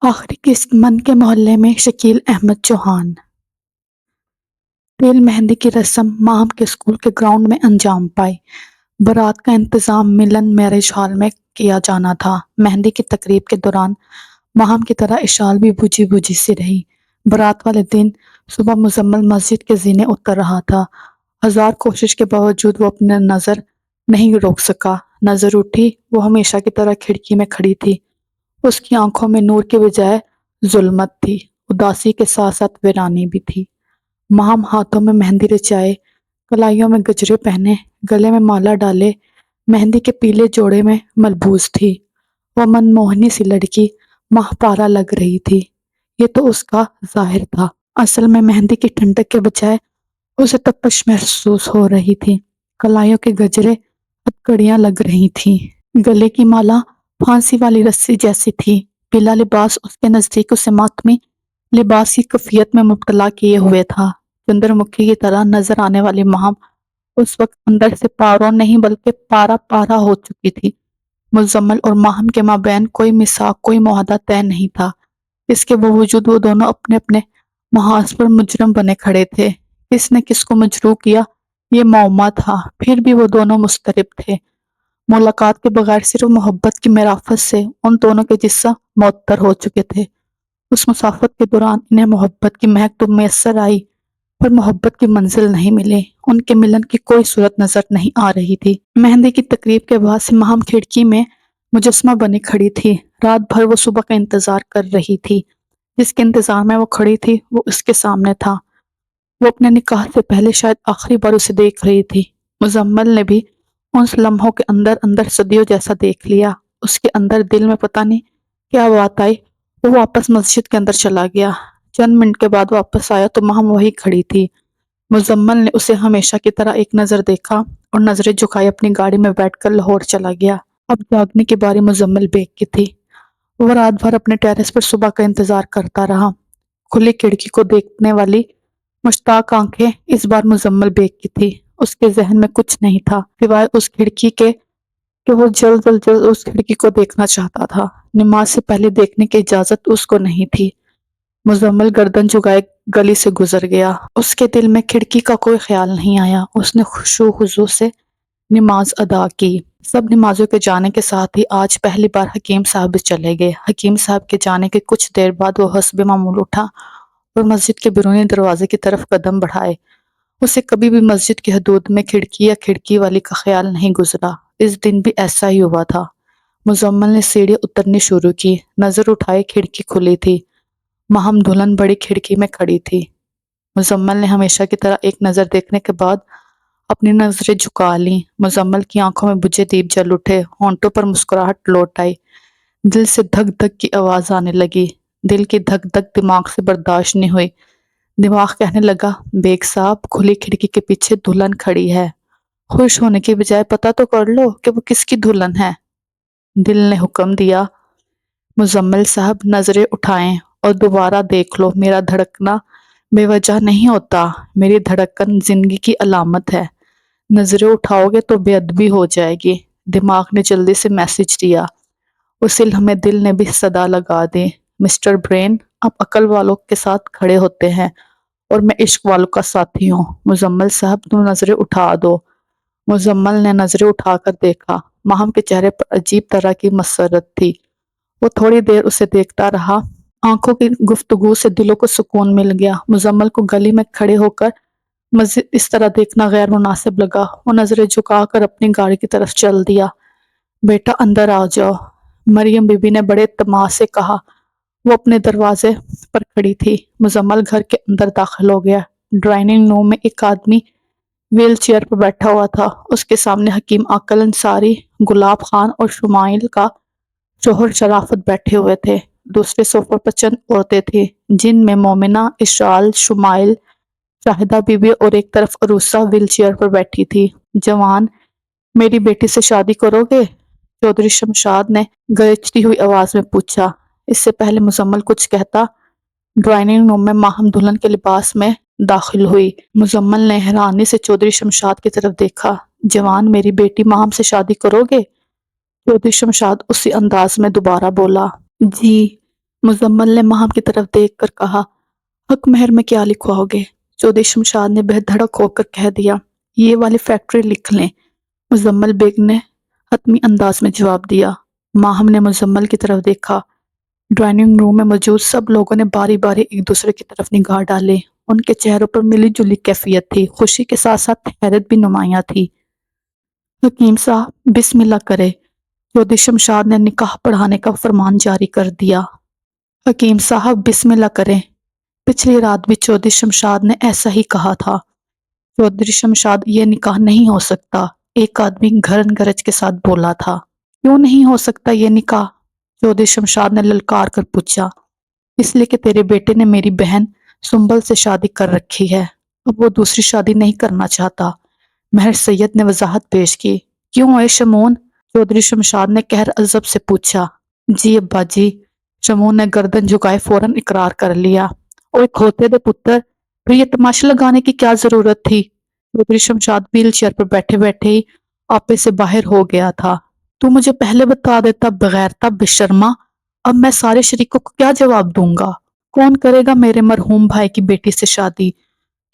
آخری قسط من کے محلے میں شکیل احمد چوہان۔ تیل مہندی کی رسم ماہم کے اسکول کے گراؤنڈ میں انجام پائی۔ بارات کا انتظام ملن میرج ہال میں کیا جانا تھا۔ مہندی کی تقریب کے دوران ماہم کی طرح اشال بھی بجھی بجھی سی رہی۔ بارات والے دن صبح مزمل مسجد کے زینے اتر رہا تھا۔ ہزار کوشش کے باوجود وہ اپنے نظر نہیں روک سکا۔ نظر اٹھی، وہ ہمیشہ کی طرح کھڑکی میں کھڑی تھی۔ اس کی آنکھوں میں نور کے بجائے ظلمت تھی، اداسی کے ساتھ ساتھ ویرانی بھی تھی۔ ماہم ہاتھوں میں مہندی رچائے، کلائیوں میں گجرے پہنے، گلے میں مالا ڈالے، مہندی کے پیلے جوڑے میں ملبوس تھی۔ وہ من موہنی سی لڑکی ماہ پارا لگ رہی تھی۔ یہ تو اس کا ظاہر تھا، اصل میں مہندی کی ٹھنڈک کے بجائے اسے تپش محسوس ہو رہی تھی۔ کلائیوں کے گجرے ہتکڑیاں لگ رہی تھیں، گلے کی مالا پھانسی والی رسی جیسی تھی۔ پیلا لباس اس کے نزدیک اسے ماتمی لباس کی کیفیت میں مبتلا کیے ہوئے تھا۔ چندر مکھی کی طرح نظر آنے والی ماہم اس وقت اندر سے پاروں نہیں بلکہ پارا پارا ہو چکی تھی۔ مزمل اور ماہم کے مابین کوئی میثاق، کوئی معاہدہ طے نہیں تھا۔ اس کے باوجود وہ دونوں اپنے اپنے محاذ پر مجرم بنے کھڑے تھے۔ کس نے کس کو مجروح کیا، یہ معمہ تھا، پھر بھی وہ دونوں مضطرب تھے۔ ملاقات کے بغیر صرف محبت کی مرافت سے ان دونوں کے جسم معطر ہو چکے تھے۔ اس مسافت کے دوران انہیں محبت کی مہک تو میسر آئی، پر محبت کی منزل نہیں ملی۔ ان کے ملن کی کوئی صورت نظر نہیں آ رہی تھی۔ مہندی کی تقریب کے بعد سے ماہم کھڑکی میں مجسمہ بنی کھڑی تھی۔ رات بھر وہ صبح کا انتظار کر رہی تھی۔ جس کے انتظار میں وہ کھڑی تھی وہ اس کے سامنے تھا۔ وہ اپنے نکاح سے پہلے شاید آخری بار اسے دیکھ رہی تھی۔ مزمل نے بھی ان لمحوں کے اندر اندر صدیوں جیسا دیکھ لیا۔ اس کے اندر دل میں پتہ نہیں کیا بات آئی، وہ واپس مسجد کے اندر چلا گیا۔ چند منٹ کے بعد واپس آیا تو ماہم وہی کھڑی تھی۔ مزمل نے اسے ہمیشہ کی طرح ایک نظر دیکھا اور نظریں جھکائے اپنی گاڑی میں بیٹھ کر لاہور چلا گیا۔ اب جاگنے کی باری مزمل بیگ کی تھی۔ وہ رات بھر اپنے ٹیرس پر صبح کا انتظار کرتا رہا۔ کھلی کھڑکی کو دیکھنے والی مشتاق آنکھیں اس بار مزمل بیگ کی تھی۔ اس کے ذہن میں کچھ نہیں تھا سوائے اس کھڑکی کے کہ وہ جلد از جلد اس کھڑکی کو دیکھنا چاہتا تھا۔ نماز سے پہلے دیکھنے کی اجازت اس کو نہیں تھی۔ مزمل گردن جھکائے گلی سے گزر گیا۔ اس کے دل میں کھڑکی کا کوئی خیال نہیں آیا۔ اس نے خشوع خضوع سے نماز ادا کی۔ سب نمازوں کے جانے کے ساتھ ہی آج پہلی بار حکیم صاحب بھی چلے گئے۔ حکیم صاحب کے جانے کے کچھ دیر بعد وہ حسب معمول اٹھا اور مسجد کے بیرونی دروازے کی طرف قدم بڑھائے۔ اسے کبھی بھی مسجد کی حدود میں کھڑکی یا کھڑکی والی کا خیال نہیں گزرا۔ اس دن بھی ایسا ہی ہوا تھا۔ مزمل نے سیڑھی اترنی شروع کی۔ نظر اٹھائے، کھڑکی کھلی تھی۔ ماہم دلہن بڑی کھڑکی میں کھڑی تھی۔ مزمل نے ہمیشہ کی طرح ایک نظر دیکھنے کے بعد اپنی نظریں جھکا لیں۔ مزمل کی آنکھوں میں بجھے دیپ جل اٹھے، ہونٹوں پر مسکراہٹ لوٹ آئی۔ دل سے دھک دھک کی آواز آنے لگی۔ دل کی دھک دھک دماغ سے برداشت نہیں ہوئی۔ دماغ کہنے لگا، بیگ صاحب، کھلی کھڑکی کے پیچھے دلہن کھڑی ہے، خوش ہونے کی بجائے پتہ تو کر لو کہ وہ کس کی دلہن ہے۔ دل نے حکم دیا، مزمل صاحب نظریں اٹھائیں اور دوبارہ دیکھ لو، میرا دھڑکنا بے وجہ نہیں ہوتا، میری دھڑکن زندگی کی علامت ہے، نظریں اٹھاؤ گے تو بے ادبی ہو جائے گی۔ دماغ نے جلدی سے میسج دیا۔ اسی لمحے دل نے بھی صدا لگا دی، مسٹر برین، آپ عقل والوں کے ساتھ کھڑے ہوتے ہیں اور میں عشق والوں کا ساتھی ہوں۔ مزمل صاحب، تم نظریں اٹھا دو۔ مزمل نے نظریں اٹھا کر دیکھا۔ ماہم کے چہرے پر عجیب طرح کی مسرت تھی۔ وہ تھوڑی دیر اسے دیکھتا رہا۔ آنکھوں کی گفتگو سے دلوں کو سکون مل گیا۔ مزمل کو گلی میں کھڑے ہو کر مزید اس طرح دیکھنا غیر مناسب لگا۔ وہ نظریں جھکا کر اپنی گاڑی کی طرف چل دیا۔ بیٹا اندر آ جاؤ، مریم بی بی نے بڑے اعتماد سے کہا۔ وہ اپنے دروازے پر کھڑی تھی۔ مزمل گھر کے اندر داخل ہو گیا۔ ڈرائننگ روم میں ایک آدمی ویل چیئر پر بیٹھا ہوا تھا۔ اس کے سامنے حکیم عاقل انصاری، گلاب خان اور شمائل کا شوہر شرافت بیٹھے ہوئے تھے۔ دوسرے صوفے پر چند عورتیں تھیں، جن میں مومنہ، اشال، شمائل، شاہدہ بی بی اور ایک طرف عروسہ ویل چیئر پر بیٹھی تھی۔ جوان، میری بیٹی سے شادی کرو گے؟ چودھری شمشاد نے گرجتی ہوئی آواز میں پوچھا۔ اس سے پہلے مزمل کچھ کہتا، ڈرائننگ روم میں ماہم دلہن کے لباس میں داخل ہوئی۔ مزمل نے حیرانی سے چودھری شمشاد کی طرف دیکھا۔ جوان، میری بیٹی ماہم سے شادی کرو گے؟ چودھری شمشاد اسی انداز میں دوبارہ بولا۔ جی۔ مزمل نے ماہم کی طرف دیکھ کر کہا، حق مہر میں کیا لکھواؤگے؟ چودھری شمشاد نے بے دھڑک ہو کر کہہ دیا، یہ والی فیکٹری لکھ لیں۔ مزمل بیگ نے حتمی انداز میں جواب دیا۔ ماہم نے مزمل کی طرف دیکھا۔ ڈرائننگ روم میں موجود سب لوگوں نے باری باری ایک دوسرے کی طرف نگاہ ڈالے۔ ان کے چہروں پر ملی جلی کیفیت تھی، خوشی کے ساتھ ساتھ حیرت بھی نمایاں تھی۔ حکیم صاحب بسم اللہ کرے، چودھری شمشاد نے نکاح پڑھانے کا فرمان جاری کر دیا۔ حکیم صاحب بسم اللہ کریں۔ پچھلی رات بھی چودھری شمشاد نے ایسا ہی کہا تھا۔ چودھری شمشاد یہ نکاح نہیں ہو سکتا، ایک آدمی گھرن گرج کے ساتھ بولا تھا۔ کیوں نہیں ہو سکتا یہ نکاح؟ چودھری شمشاد نے للکار کر پوچھا۔ اس لیے کہ تیرے بیٹے نے میری بہن سنبل سے شادی کر رکھی ہے، اب وہ دوسری شادی نہیں کرنا چاہتا۔ مہر سید نے وضاحت پیش کی۔ کیوں اے شمون؟ چودھری شمشاد نے قہر عذب سے پوچھا۔ جی ابا جی، شمون نے گردن جھکائے فوراً اقرار کر لیا۔ اوے کھوتے دے پتر، پھر یہ تماشا لگانے کی کیا ضرورت تھی؟ چودھری شمشاد ویل چیئر پر بیٹھے بیٹھے ہی آپے سے باہر ہو گیا تھا۔ تو مجھے پہلے بتا دیتا بغیرتا بے شرما، اب میں سارے شریکوں کو کیا جواب دوں گا؟ کون کرے گا میرے مرحوم بھائی کی بیٹی سے شادی؟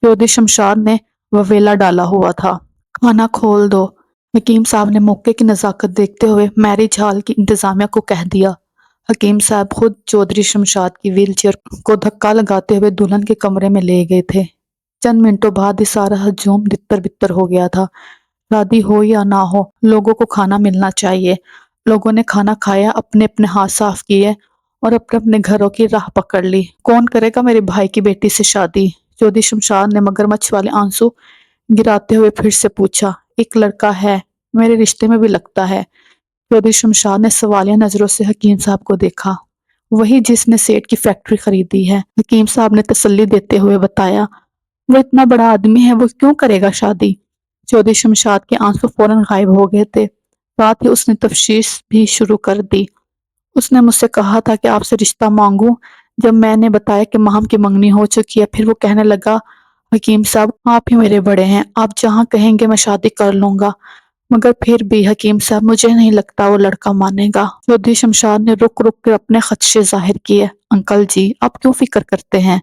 چودھری شمشاد نے وویلا ڈالا ہوا تھا۔ کھانا کھول دو، حکیم صاحب نے موقع کی نزاکت دیکھتے ہوئے میرج ہال کی انتظامیہ کو کہہ دیا۔ حکیم صاحب خود چودھری شمشاد کی ویل چیئر کو دھکا لگاتے ہوئے دلہن کے کمرے میں لے گئے تھے۔ چند منٹوں بعد ہی سارا ہجوم تتر بتر ہو گیا تھا۔ شادی ہو یا نہ ہو، لوگوں کو کھانا ملنا چاہیے۔ لوگوں نے کھانا کھایا، اپنے اپنے ہاتھ صاف کیے اور اپنے اپنے گھروں کی راہ پکڑ لی۔ کون کرے گا میرے بھائی کی بیٹی سے شادی؟ چودھری شمشاد نے مگرمچھ والے آنسو گراتے ہوئے پھر سے پوچھا۔ ایک لڑکا ہے، میرے رشتے میں بھی لگتا ہے۔ چودھری شمشاد نے سوالیہ نظروں سے حکیم صاحب کو دیکھا۔ وہی جس نے سیٹ کی فیکٹری خریدی ہے، حکیم صاحب نے تسلی دیتے ہوئے بتایا۔ وہ اتنا بڑا آدمی ہے، وہ کیوں کرے گا شادی؟ چودھری شمشاد کے آنسو فوراً غائب ہو گئے تھے۔ ساتھ ہی اس نے تفشیش بھی شروع کر دی۔ اس نے مجھ سے کہا تھا کہ آپ سے رشتہ مانگوں۔ جب میں نے بتایا کہ ماہم کی منگنی ہو چکی ہے، پھر وہ کہنے لگا، حکیم صاحب آپ ہی میرے بڑے ہیں، آپ جہاں کہیں گے میں شادی کر لوں گا، مگر پھر بھی حکیم صاحب مجھے نہیں لگتا وہ لڑکا مانے گا۔ چودھری شمشاد نے رک رک کر اپنے خدشے ظاہر کیے۔ انکل جی آپ کیوں فکر کرتے ہیں؟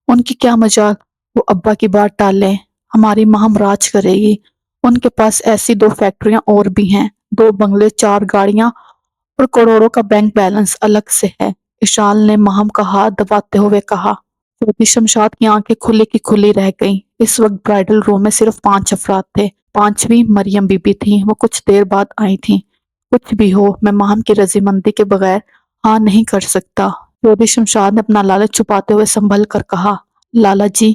ان کی کیا مجال، وہ ابا کی بات ٹالیں، ہماری ماہم راج کرے گی۔ ان کے پاس ایسی 2 فیکٹریاں اور بھی ہیں، 2 بنگلے، 4 گاڑیاں اور کروڑوں کا بینک بیلنس الگ سے ہے۔ اشال نے ماہم کا ہاتھ دباتے ہوئے کہا۔ چودھری شمشاد کی آنکھیں کھلی کی کھلی رہ گئیں۔ اس وقت برائڈل روم میں صرف 5 افراد تھے۔ 5ویں مریم بی بی تھیں، وہ کچھ دیر بعد آئی تھیں۔ کچھ بھی ہو، میں ماہم کی رضامندی کے بغیر ہاں نہیں کر سکتا۔ چودھری شمشاد نے اپنا لالچ چھپاتے ہوئے سنبھل کر کہا، لالا جی،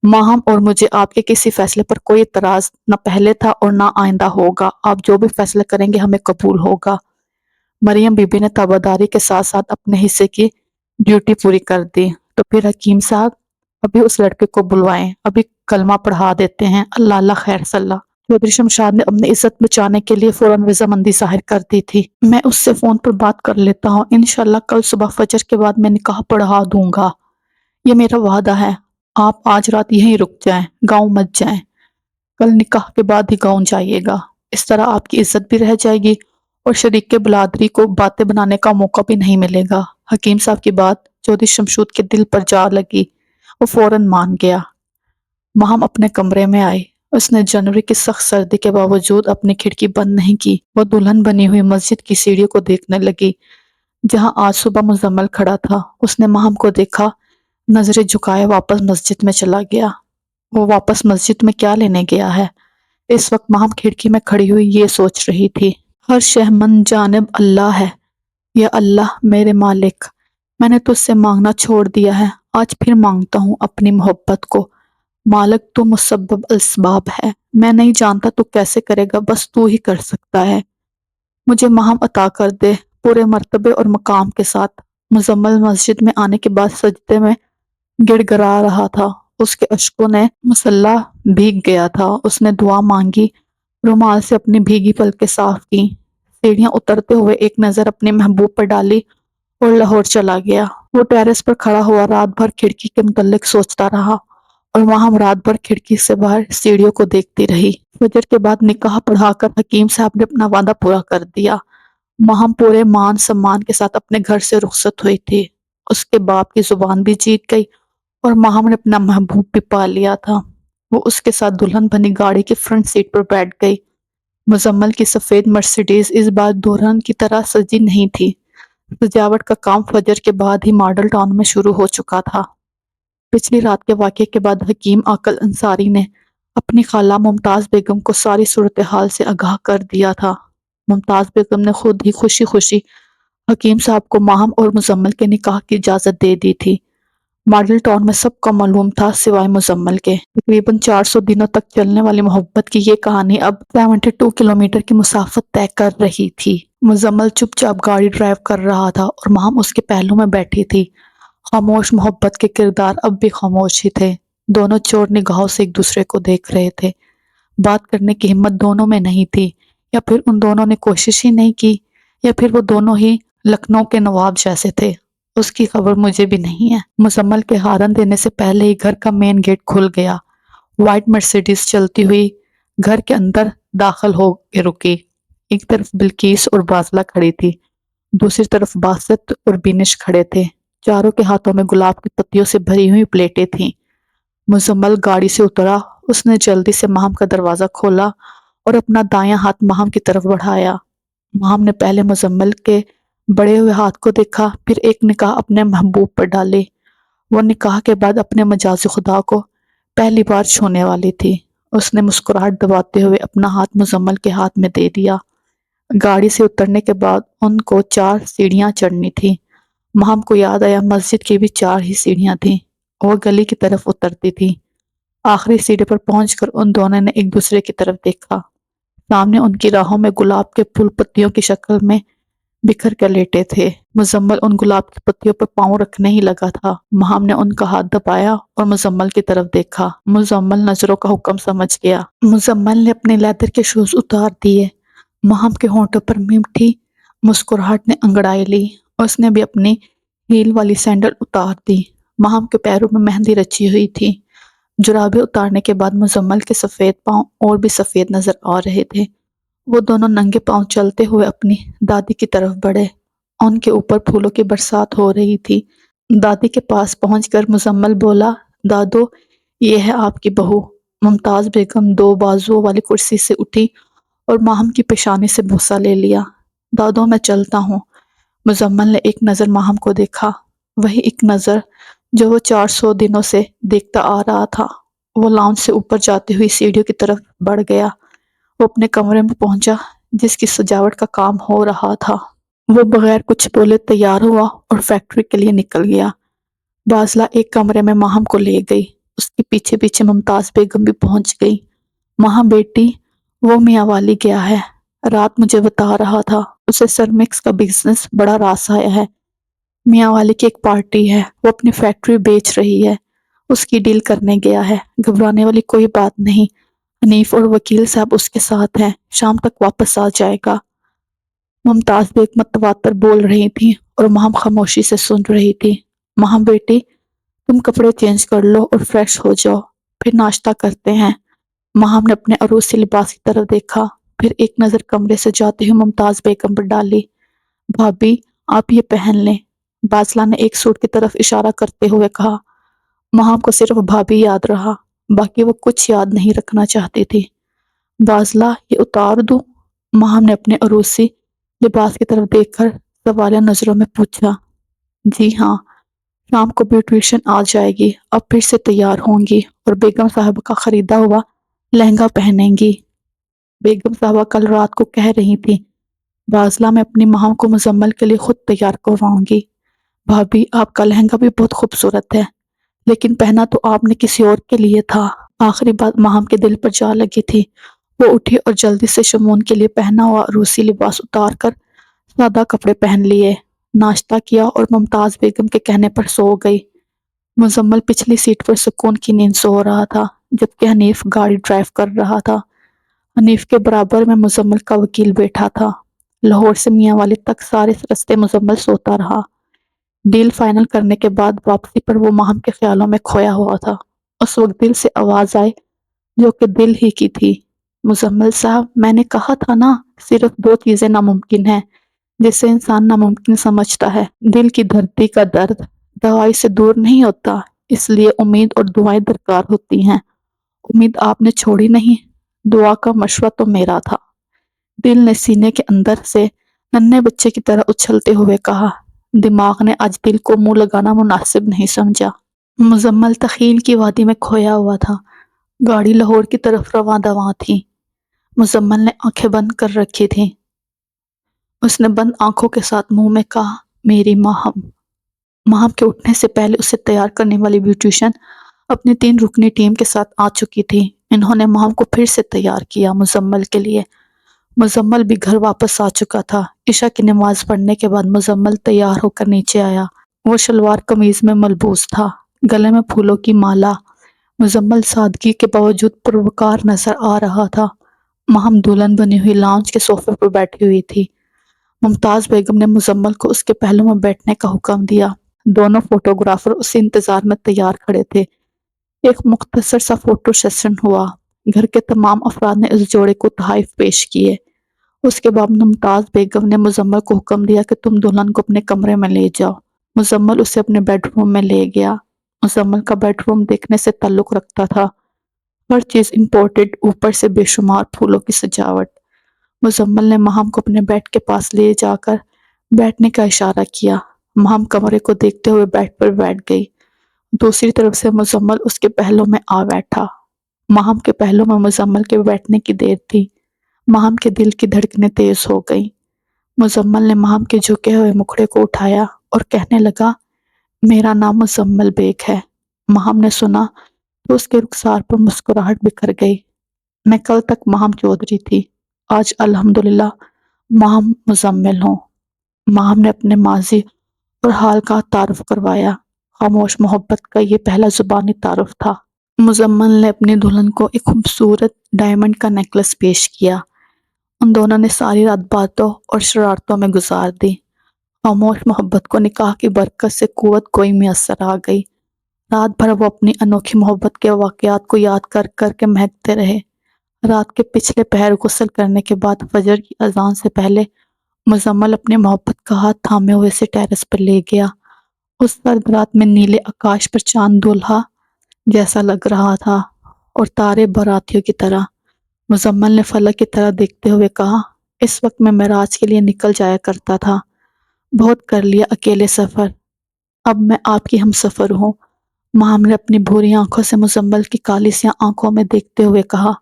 ماہم اور مجھے آپ کے کسی فیصلے پر کوئی اعتراض نہ پہلے تھا اور نہ آئندہ ہوگا۔ آپ جو بھی فیصلہ کریں گے ہمیں قبول ہوگا۔ مریم بی بی نے تابعداری کے ساتھ ساتھ اپنے حصے کی ڈیوٹی پوری کر دی۔ تو پھر حکیم صاحب ابھی اس لڑکے کو بلوائیں، ابھی کلمہ پڑھا دیتے ہیں، اللہ اللہ خیر صلاح۔ چودھری شمشاد نے اپنی عزت بچانے کے لیے فوراً رضامندی ظاہر کر دی تھی۔ میں اس سے فون پر بات کر لیتا ہوں، انشاءاللہ کل صبح فجر کے بعد میں نکاح پڑھا دوں گا، یہ میرا وعدہ ہے۔ آپ آج رات یہیں رک جائیں، گاؤں مت جائیں، کل نکاح کے بعد ہی گاؤں جائیے گا۔ اس طرح آپ کی عزت بھی رہ جائے گی اور شریک بلادری کو باتیں بنانے کا موقع بھی نہیں ملے گا۔ حکیم صاحب کی بات چودھری شمشاد کے دل پر جا لگی، وہ فوراً مان گیا۔ ماہم اپنے کمرے میں آئی۔ اس نے جنوری کی سخت سردی کے باوجود اپنی کھڑکی بند نہیں کی۔ وہ دلہن بنی ہوئی مسجد کی سیڑھیوں کو دیکھنے لگی جہاں آج صبح مزمل کھڑا تھا۔ اس نے ماہم کو دیکھا، نظریں جھکائے واپس مسجد میں چلا گیا۔ وہ واپس مسجد میں کیا لینے گیا ہے؟ اس وقت ماہم کھڑکی میں کھڑی ہوئی یہ سوچ رہی تھی۔ ہر شے من جانب اللہ ہے، یا اللہ میرے مالک، میں نے تجھ سے مانگنا چھوڑ دیا ہے، آج پھر مانگتا ہوں اپنی محبت کو۔ مالک تو مسبب الاسباب ہے، میں نہیں جانتا تو کیسے کرے گا، بس تو ہی کر سکتا ہے۔ مجھے ماہم عطا کر دے، پورے مرتبے اور مقام کے ساتھ۔ مزمل مسجد میں آنے کے بعد سجدے میں گڑ گڑا رہا تھا، اس کے اشکوں نے مصلی بھیگ گیا تھا۔ اس نے دعا مانگی، رومال سے اپنی بھیگی پلکیں صاف کی، سیڑھیاں اترتے ہوئے ایک نظر اپنے محبوب پر ڈالی اور لاہور چلا گیا۔ وہ ٹیرس پر کھڑا ہوا رات بھر کھڑکی کے متعلق سوچتا رہا اور وہاں رات بھر کھڑکی سے باہر سیڑھیوں کو دیکھتی رہی۔ فجر کے بعد نکاح پڑھا کر حکیم صاحب نے اپنا وعدہ پورا کر دیا۔ ماہم پورے مان سمان کے ساتھ اپنے گھر سے رخصت ہوئی تھی۔ اس کے باپ کی زبان بھی جیت گئی اور ماہم نے اپنا محبوب بھی پا لیا تھا۔ وہ اس کے ساتھ دلہن بنی گاڑی کی فرنٹ سیٹ پر بیٹھ گئی۔ مزمل کی سفید مرسیڈیز اس بار دلہن کی طرح سجی نہیں تھی۔ سجاوٹ کا کام فجر کے بعد ہی ماڈل ٹاؤن میں شروع ہو چکا تھا۔ پچھلی رات کے واقعے کے بعد حکیم عاقل انصاری نے اپنی خالہ ممتاز بیگم کو ساری صورتحال سے آگاہ کر دیا تھا۔ ممتاز بیگم نے خود ہی خوشی خوشی حکیم صاحب کو ماہم اور مزمل کے نکاح کی اجازت دے دی تھی۔ ماڈل ٹاؤن میں سب کو معلوم تھا سوائے مزمل کے۔ تقریباً 400 دنوں تک چلنے والی محبت کی یہ کہانی اب 72 کلومیٹر کی مسافت طے کر رہی تھی۔ مزمل چپ چاپ گاڑی ڈرائیو کر رہا تھا اور ماہم اس کے پہلو میں بیٹھی تھی۔ خاموش محبت کے کردار اب بھی خاموش ہی تھے۔ دونوں چور نگاہوں سے ایک دوسرے کو دیکھ رہے تھے۔ بات کرنے کی ہمت دونوں میں نہیں تھی، یا پھر ان دونوں نے کوشش ہی نہیں کی، یا پھر وہ دونوں ہی لکھنؤ کے نواب جیسے تھے۔ اس کی خبر مجھے بھی نہیں ہے۔ مزمل کے ہارن دینے سے پہلے ہی گھر کا مین گیٹ کھل گیا۔ وائٹ مرسیڈیز چلتی ہوئی گھر کے اندر داخل ہو کے رکی۔ ایک طرف بلقیس اور بازلہ کھڑی تھی، دوسری طرف باسط اور بینش کھڑے تھے۔ چاروں کے ہاتھوں میں گلاب کی پتیوں سے بھری ہوئی پلیٹیں تھیں۔ مزمل گاڑی سے اترا۔ اس نے جلدی سے ماہم کا دروازہ کھولا اور اپنا دایاں ہاتھ ماہم کی طرف بڑھایا۔ ماہم نے پہلے مزمل کے بڑے ہوئے ہاتھ کو دیکھا، پھر ایک نگاہ اپنے محبوب پر ڈالی۔ وہ نکاح کے بعد اپنے مجاز خدا کو پہلی بار چھونے والی تھی۔ اس نے مسکراہٹ دباتے ہوئے اپنا ہاتھ مزمل کے ہاتھ میں دے دیا۔ گاڑی سے اترنے کے بعد ان کو 4 سیڑھیاں چڑھنی تھی۔ ماہم کو یاد آیا مسجد کی بھی 4 ہی سیڑھیاں تھیں۔ وہ گلی کی طرف اترتی تھی۔ آخری سیڑھی پر پہنچ کر ان دونوں نے ایک دوسرے کی طرف دیکھا۔ سامنے ان کی راہوں میں گلاب کے پھول پتیوں کی شکل میں بکھر کر لیٹے تھے۔ مزمل ان گلاب کی پتیوں پر پاؤں رکھنے ہی لگا تھا۔ ماہم نے ان کا ہاتھ دبایا اور مزمل کی طرف دیکھا۔ مزمل نظروں کا حکم سمجھ گیا۔ مزمل نے اپنے لیدر کے شوز اتار دیے۔ ماہم کے ہونٹوں پر میٹھی مسکراہٹ نے انگڑائی لی۔ اس نے بھی اپنی ہیل والی سینڈل اتار دی۔ ماہم کے پیروں میں مہندی رچی ہوئی تھی۔ جرابیں اتارنے کے بعد مزمل کے سفید پاؤں اور بھی سفید نظر آ رہے تھے۔ وہ دونوں ننگے پاؤں چلتے ہوئے اپنی دادی کی طرف بڑھے۔ ان کے اوپر پھولوں کی برسات ہو رہی تھی۔ دادی کے پاس پہنچ کر مزمل بولا، دادو، یہ ہے آپ کی بہو۔ ممتاز بیگم 2 بازوؤں والی کرسی سے اٹھی اور ماہم کی پیشانی سے بوسہ لے لیا۔ دادو، میں چلتا ہوں۔ مزمل نے ایک نظر ماہم کو دیکھا، وہی ایک نظر جو وہ 400 دنوں سے دیکھتا آ رہا تھا۔ وہ لاؤنج سے اوپر جاتی ہوئی سیڑھیوں کی طرف بڑھ گیا۔ وہ اپنے کمرے میں پہنچا جس کی سجاوٹ کا کام ہو رہا تھا۔ وہ بغیر کچھ بولے تیار ہوا اور فیکٹری کے لیے نکل گیا۔ بازلہ ایک کمرے میں ماہم کو لے گئی۔ اس کے پیچھے پیچھے ممتاز بیگم بھی پہنچ گئی۔ ماہم بیٹی، وہ میاں والی گیا ہے، رات مجھے بتا رہا تھا، اسے سرمکس کا بزنس بڑا راس آیا ہے۔ میاں والی کی ایک پارٹی ہے، وہ اپنی فیکٹری بیچ رہی ہے، اس کی ڈیل کرنے گیا ہے۔ گھبرانے والی کوئی بات نہیں، حنیف اور وکیل صاحب اس کے ساتھ ہیں، شام تک واپس آ جائے گا۔ ممتاز بیگم متواتر بول رہی تھی اور ماہم خاموشی سے سن رہی تھی۔ ماہم بیٹی، تم کپڑے چینج کر لو اور فریش ہو جاؤ، پھر ناشتہ کرتے ہیں۔ ماہم نے اپنے عروسی لباس کی طرف دیکھا، پھر ایک نظر کمرے سے جاتے ہوئے ممتاز بیگم پر ڈالی۔ بھابی، آپ یہ پہن لیں۔ بازلہ نے ایک سوٹ کی طرف اشارہ کرتے ہوئے کہا۔ ماہم کو صرف بھابی یاد رہا، باقی وہ کچھ یاد نہیں رکھنا چاہتی تھی۔ بازلہ، یہ اتار دوں؟ ماہم نے اپنے عروسی لباس کی طرف دیکھ کر سوالیہ نظروں میں پوچھا۔ جی ہاں، شام کو بیوٹیشن آ جائے گی، اب پھر سے تیار ہوں گی اور بیگم صاحبہ کا خریدا ہوا لہنگا پہنیں گی۔ بیگم صاحبہ کل رات کو کہہ رہی تھی، بازلہ میں اپنی ماہم کو مزمل کے لیے خود تیار کرواؤں گی۔ بھابی، آپ کا لہنگا بھی بہت خوبصورت ہے، لیکن پہنا تو آپ نے کسی اور کے لیے تھا۔ آخری بات ماہم کے دل پر جا لگی تھی۔ وہ اٹھی اور جلدی سے شمون کے لیے پہنا ہوا روسی لباس اتار کر سادہ کپڑے پہن لیے، ناشتہ کیا اور ممتاز بیگم کے کہنے پر سو گئی۔ مزمل پچھلی سیٹ پر سکون کی نیند سو رہا تھا، جبکہ حنیف گاڑی ڈرائیو کر رہا تھا۔ حنیف کے برابر میں مزمل کا وکیل بیٹھا تھا۔ لاہور سے میاں والی تک سارے رستے مزمل سوتا رہا۔ ڈیل فائنل کرنے کے بعد واپسی پر وہ ماہم کے خیالوں میں کھویا ہوا تھا۔ اس وقت دل سے آواز آئی جو کہ دل ہی کی تھی، مزمل صاحب، میں نے کہا تھا نا، صرف 2 چیزیں ناممکن ہیں جسے انسان ناممکن سمجھتا ہے، دل کی دھڑکی کا درد دوائی سے دور نہیں ہوتا، اس لیے امید اور دعائیں درکار ہوتی ہیں۔ امید آپ نے چھوڑی نہیں، دعا کا مشورہ تو میرا تھا۔ دل نے سینے کے اندر سے ننھے بچے کی طرح اچھلتے ہوئے کہا۔ دماغ نے آج دل کو منہ لگانا مناسب نہیں سمجھا۔ مزمل تخیل کی وادی میں کھویا ہوا تھا۔ گاڑی لاہور کی طرف رواں دواں تھی۔ مزمل نے آنکھیں بند کر رکھی تھیں۔ اس نے بند آنکھوں کے ساتھ منہ میں کہا، میری ماہم۔ ماہم کے اٹھنے سے پہلے اسے تیار کرنے والی بیوٹیشن اپنی 3 رکنی ٹیم کے ساتھ آ چکی تھی۔ انہوں نے ماہم کو پھر سے تیار کیا مزمل کے لیے۔ مزمل بھی گھر واپس آ چکا تھا۔ عشاء کی نماز پڑھنے کے بعد مزمل تیار ہو کر نیچے آیا۔ وہ شلوار قمیض میں ملبوس تھا، گلے میں پھولوں کی مالا۔ مزمل سادگی کے باوجود پروکار نظر آ رہا تھا۔ ماہم دلہن بنی ہوئی لاؤنج کے صوفے پر بیٹھی ہوئی تھی۔ ممتاز بیگم نے مزمل کو اس کے پہلو میں بیٹھنے کا حکم دیا۔ دونوں فوٹوگرافر اسی انتظار میں تیار کھڑے تھے۔ ایک مختصر سا فوٹو سیشن ہوا۔ گھر کے تمام افراد نے اس جوڑے کو تحائف پیش کیے۔ اس کے بعد ممتاز بیگم نے مزمل کو حکم دیا کہ تم دلہن کو اپنے کمرے میں لے جاؤ۔ مزمل اسے اپنے بیڈ روم میں لے گیا۔ مزمل کا بیڈ روم دیکھنے سے تعلق رکھتا تھا۔ ہر چیز امپورٹڈ، اوپر سے بے شمار پھولوں کی سجاوٹ۔ مزمل نے ماہم کو اپنے بیڈ کے پاس لے جا کر بیٹھنے کا اشارہ کیا۔ ماہم کمرے کو دیکھتے ہوئے بیڈ پر بیٹھ گئی۔ دوسری طرف سے مزمل اس کے پہلو میں آ بیٹھا۔ ماہم کے پہلو میں مزمل کے بیٹھنے کی دیر تھی۔ ماہم کے دل کی دھڑکنیں تیز ہو گئیں۔ مزمل نے ماہم کے جھکے ہوئے مکھڑے کو اٹھایا اور کہنے لگا، میرا نام مزمل بیگ ہے۔ ماہم نے سنا تو اس کے رخسار پر مسکراہٹ بکھر گئی۔ میں کل تک ماہم چودھری تھی، آج الحمدللہ ماہم مزمل ہوں۔ ماہم نے اپنے ماضی اور حال کا تعارف کروایا۔ خاموش محبت کا یہ پہلا زبانی تعارف تھا۔ مزمل نے اپنی دلہن کو ایک خوبصورت ڈائمنڈ کا نیکلس پیش کیا۔ ان دونوں نے ساری رات باتوں اور شرارتوں میں گزار دی۔ خاموش محبت کو نکاح کی برکت سے قوت گوئی میسر آ گئی۔ رات بھر وہ اپنی انوکھی محبت کے واقعات کو یاد کر کر کے مہکتے رہے۔ رات کے پچھلے پہر غسل کرنے کے بعد فجر کی اذان سے پہلے مزمل اپنے محبت کا ہاتھ تھامے ہوئے سے ٹیرس پر لے گیا۔ اس سرد رات میں نیلے آکاش پر چاند دولہا جیسا لگ رہا تھا اور تارے باراتیوں کی طرح۔ مزمل نے فلک کی طرح دیکھتے ہوئے کہا، اس وقت میں معراج کے لیے نکل جایا کرتا تھا۔ بہت کر لیا اکیلے سفر، اب میں آپ کی ہم سفر ہوں۔ ماہم نے اپنی بھوری آنکھوں سے مزمل کی کالی سیاہ آنکھوں میں دیکھتے ہوئے کہا۔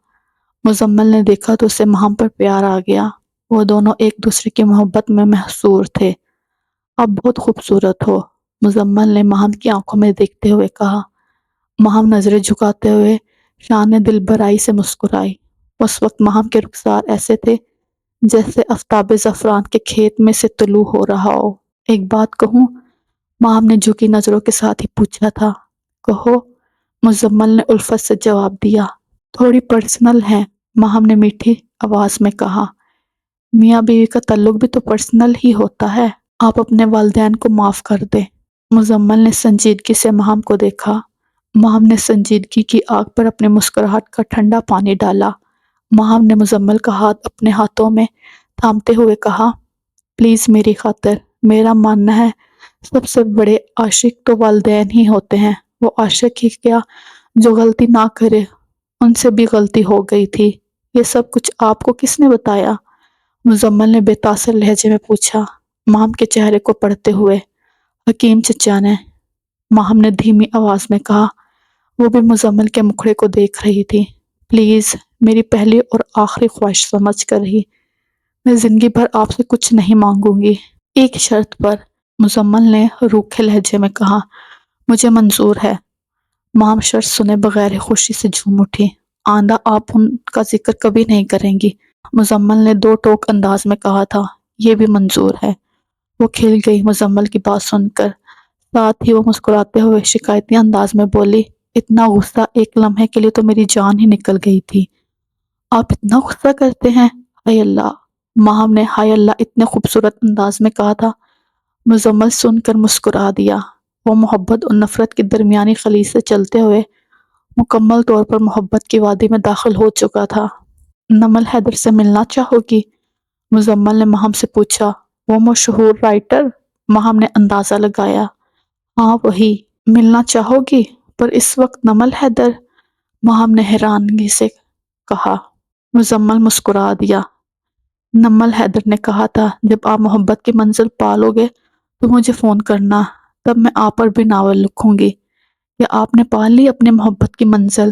مزمل نے دیکھا تو اسے ماہم پر پیار آ گیا۔ وہ دونوں ایک دوسرے کی محبت میں محصور تھے۔ آپ بہت خوبصورت ہو، مزمل نے ماہم کی آنکھوں میں دیکھتے ہوئے کہا۔ ماہم نظریں جھکاتے ہوئے شان دلبرائی سے مسکرائی۔ اس وقت ماہم کے رخسار ایسے تھے جیسے آفتاب زعفران کے کھیت میں سے طلوع ہو رہا ہو۔ ایک بات کہوں؟ ماہم نے جھکی نظروں کے ساتھ ہی پوچھا تھا۔ کہو، مزمل نے الفت سے جواب دیا۔ تھوڑی پرسنل ہے، ماہم نے میٹھی آواز میں کہا۔ میاں بیوی کا تعلق بھی تو پرسنل ہی ہوتا ہے، آپ اپنے والدین کو معاف کر دیں۔ مزمل نے سنجیدگی سے ماہم کو دیکھا۔ ماہم نے سنجیدگی کی آگ پر اپنے مسکراہٹ کا ٹھنڈا پانی ڈالا۔ ماہم نے مزمل کا ہاتھ اپنے ہاتھوں میں تھامتے ہوئے کہا، پلیز میری خاطر، میرا ماننا ہے سب سے بڑے عاشق تو والدین ہی ہوتے ہیں۔ وہ عاشق ہی کیا جو غلطی نہ کرے، ان سے بھی غلطی ہو گئی تھی۔ یہ سب کچھ آپ کو کس نے بتایا؟ مزمل نے بے تاثر لہجے میں پوچھا، ماہم کے چہرے کو پڑھتے ہوئے۔ حکیم چچا نے، ماہم نے دھیمی آواز میں کہا۔ وہ بھی مزمل کے مکھڑے کو دیکھ رہی تھی۔ پلیز، میری پہلی اور آخری خواہش سمجھ کر ہی، میں زندگی بھر آپ سے کچھ نہیں مانگوں گی، ایک شرط پر، مزمل نے روکھے لہجے میں کہا۔ مجھے منظور ہے۔ ماہم شرط سنے بغیر خوشی سے جھوم اٹھی۔ آئندہ آپ ان کا ذکر کبھی نہیں کریں گی، مزمل نے دو ٹوک انداز میں کہا تھا۔ یہ بھی منظور ہے۔ وہ کھل گئی مزمل کی بات سن کر، ساتھ ہی وہ مسکراتے ہوئے شکایتی انداز میں بولی، اتنا غصہ، ایک لمحے کے لیے تو میری جان ہی نکل گئی تھی۔ آپ اتنا غصہ کرتے ہیں؟ ہائے اللہ! ماہم نے ہائے اللہ اتنے خوبصورت انداز میں کہا تھا۔ مزمل سن کر مسکرا دیا۔ وہ محبت اور نفرت کی درمیانی خلیج سے چلتے ہوئے مکمل طور پر محبت کی وادی میں داخل ہو چکا تھا۔ نمل حیدر سے ملنا چاہو گی؟ مزمل نے ماہم سے پوچھا۔ وہ مشہور رائٹر؟ ماہم نے اندازہ لگایا۔ ہاں وہی، ملنا چاہو گی؟ پر اس وقت نمل حیدر، ماہم نے حیرانگی سے کہا۔ مزمل مسکرا دیا۔ نمل حیدر نے کہا تھا جب آپ محبت کی منزل پالو گے تو مجھے فون کرنا، تب میں آپ پر بھی ناول لکھوں گی۔ کیا آپ نے پال لی اپنی محبت کی منزل؟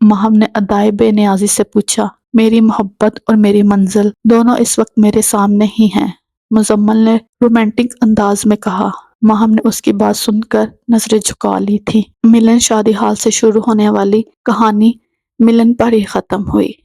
ماہم نے ادائے بے نیازی سے پوچھا۔ میری محبت اور میری منزل دونوں اس وقت میرے سامنے ہی ہیں، مزمل نے رومانٹک انداز میں کہا۔ ماہم نے اس کی بات سن کر نظریں جھکا لی تھی۔ ملن شادی حال سے شروع ہونے والی کہانی ملن پر ہی ختم ہوئی۔